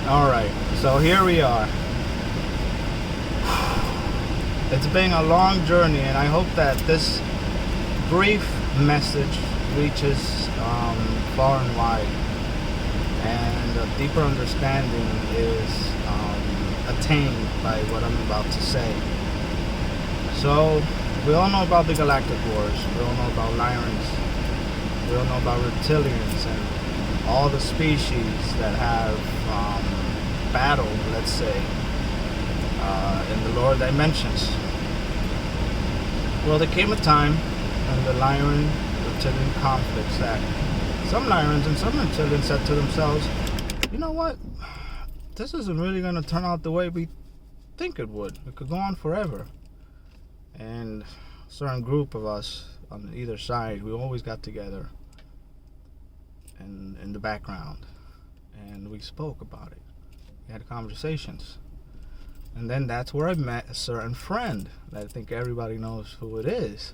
Alright, so here we are. It's been a long journey, and I hope that this brief message reaches far and wide, and a deeper understanding is attained by what I'm about to say. So, we all know about the Galactic Wars, we all know about Lyrans, we all know about Reptilians, and all the species that have battled, let's say, in the lower dimensions. Well, there came a time in the Lyran-Reptilian conflicts that some Lyrans and some Reptilians said to themselves, you know what, this isn't really going to turn out the way we think it would. It could go on forever. And a certain group of us on either side, we always got together and in the background, and we spoke about it. We had conversations. And then that's where I met a certain friend that I think everybody knows who it is.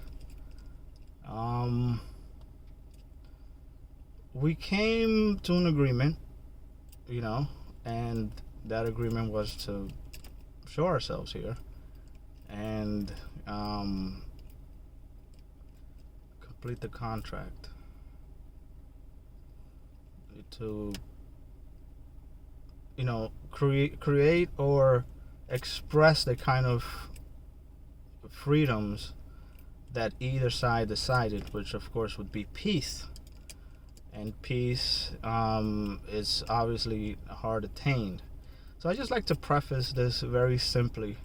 We came to an agreement, and that agreement was to show ourselves here and complete the contract, to create or express the kind of freedoms that either side decided, which of course would be peace. And peace is obviously hard attained. So I just like to preface this very simply.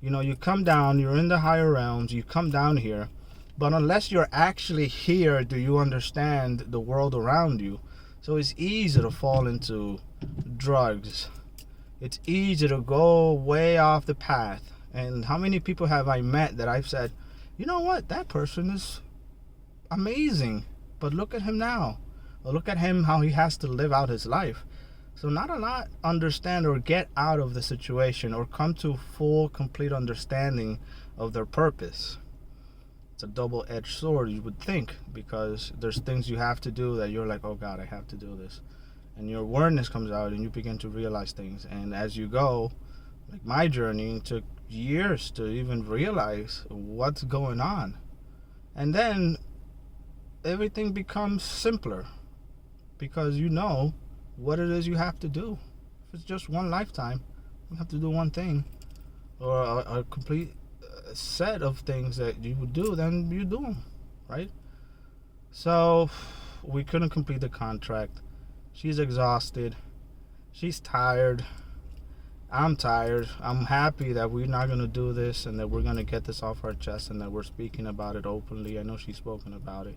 You come down, you're in the higher realms, you come down here, but unless you're actually here, do you understand the world around you? So it's easy to fall into drugs. It's easy to go way off the path. And how many people have I met that I've said, you know what, that person is amazing, but look at him now. Or look at him, how he has to live out his life. So not a lot understand or get out of the situation or come to full, complete understanding of their purpose. It's a double-edged sword, you would think, because there's things you have to do that you're like, oh God, I have to do this. And your awareness comes out and you begin to realize things. And as you go, like my journey took years to even realize what's going on. And then everything becomes simpler because you know what it is you have to do. If it's just one lifetime, you have to do one thing, or a complete set of things that you would do, then you do them, right? So we couldn't complete the contract. She's exhausted. She's tired. I'm tired. I'm happy that we're not going to do this and that we're going to get this off our chest and that we're speaking about it openly. I know she's spoken about it.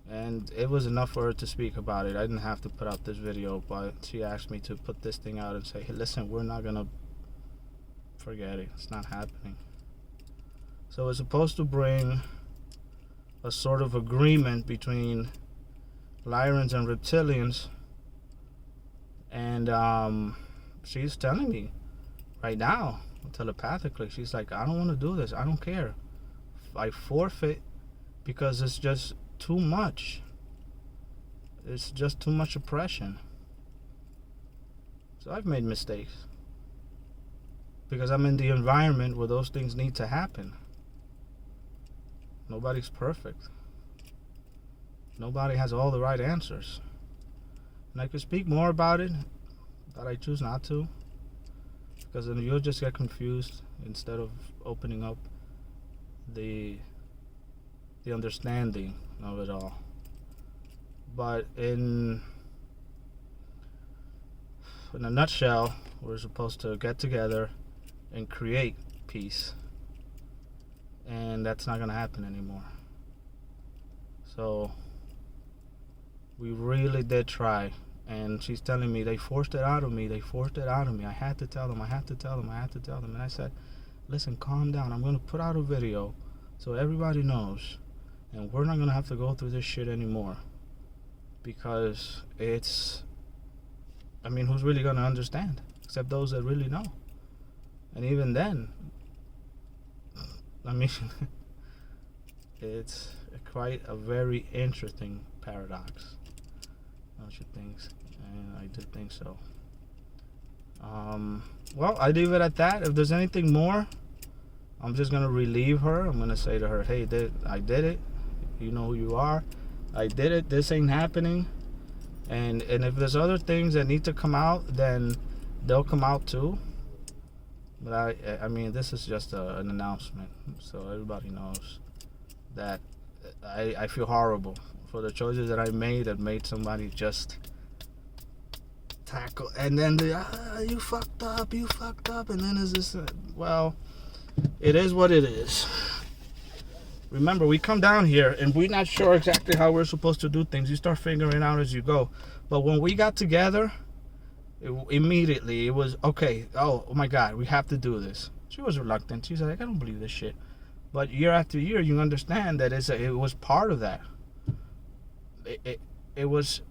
And it was enough for her to speak about it. I didn't have to put out this video, but she asked me to put this thing out and say, hey, listen, we're not going to forget it. It's not happening. So it's supposed to bring a sort of agreement between Lyrans and Reptilians. And she's telling me right now, telepathically, she's like, I don't want to do this. I don't care. I forfeit because it's just too much. It's just too much oppression. So I've made mistakes because I'm in the environment where those things need to happen. Nobody's perfect. Nobody has all the right answers. And I could speak more about it, but I choose not to, because then you'll just get confused instead of opening up the understanding of it all. But in a nutshell, we're supposed to get together and create peace, and that's not going to happen anymore. So we really did try, and she's telling me they forced it out of me. I had to tell them. And I said, listen, calm down. I'm going to put out a video so everybody knows, and we're not going to have to go through this shit anymore, because who's really going to understand except those that really know? And even then, it's quite a very interesting paradox, don't you think? And I do think so. Well, I leave it at that. If there's anything more, I'm just gonna relieve her. I'm gonna say to her, hey, I did it. You know who you are. I did it. This ain't happening. And if there's other things that need to come out, then they'll come out too. But I mean, this is just an announcement, so everybody knows that I feel horrible for the choices that I made that made somebody just tackle, and then you fucked up, and then is this? Well, it is what it is. Remember, we come down here and we're not sure exactly how we're supposed to do things. You start figuring out as you go. But when we got together, immediately it was okay. Oh my God, we have to do this. She was reluctant. She's like, I don't believe this shit. But year after year, you understand that it was part of that. It was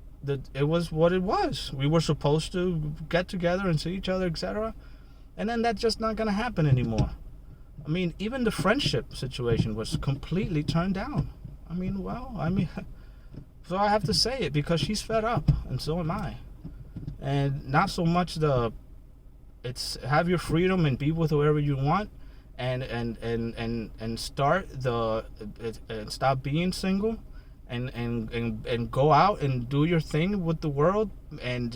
what it was. We were supposed to get together and see each other, etc. And then that's just not gonna happen anymore. I mean, even the friendship situation was completely turned down. So I have to say it because she's fed up, and so am I. And not so much it's have your freedom and be with whoever you want, and stop being single, and go out and do your thing with the world, and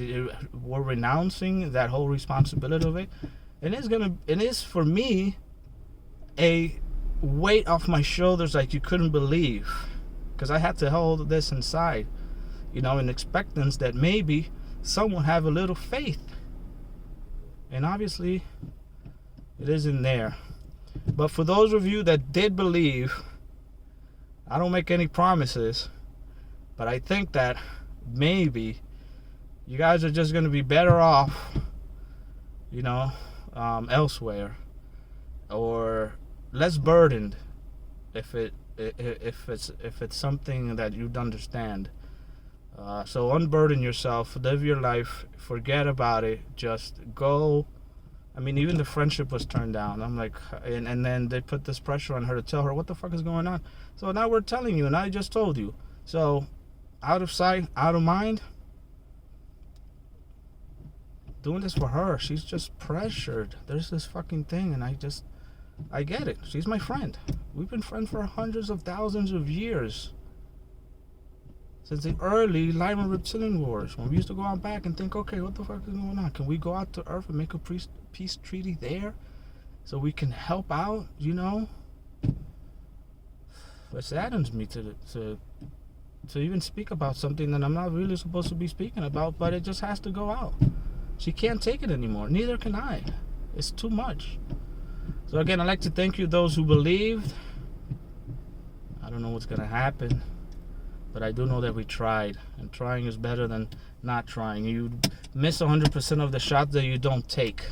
we're renouncing that whole responsibility of it. It is for me a weight off my shoulders like you couldn't believe, because I had to hold this inside, in expectance that maybe someone have a little faith, and obviously it isn't there. But for those of you that did believe, I don't make any promises, but I think that maybe you guys are just going to be better off, elsewhere, or less burdened if it's something that you'd understand. So unburden yourself, live your life, forget about it, just go. I mean, even the friendship was turned down. I'm like, and then they put this pressure on her to tell her what the fuck is going on. So now we're telling you, and I just told you. So out of sight, out of mind. Doing this for her. She's just pressured. There's this fucking thing, and I get it. She's my friend. We've been friends for hundreds of thousands of years. Since the early Lima Reptilian Wars, when we used to go out back and think, okay, what the fuck is going on? Can we go out to Earth and make a peace treaty there so we can help out, It saddens me to even speak about something that I'm not really supposed to be speaking about, but it just has to go out. She can't take it anymore. Neither can I. It's too much. So again, I'd like to thank you, those who believed. I don't know what's going to happen, but I do know that we tried, and trying is better than not trying. You miss 100% of the shots that you don't take.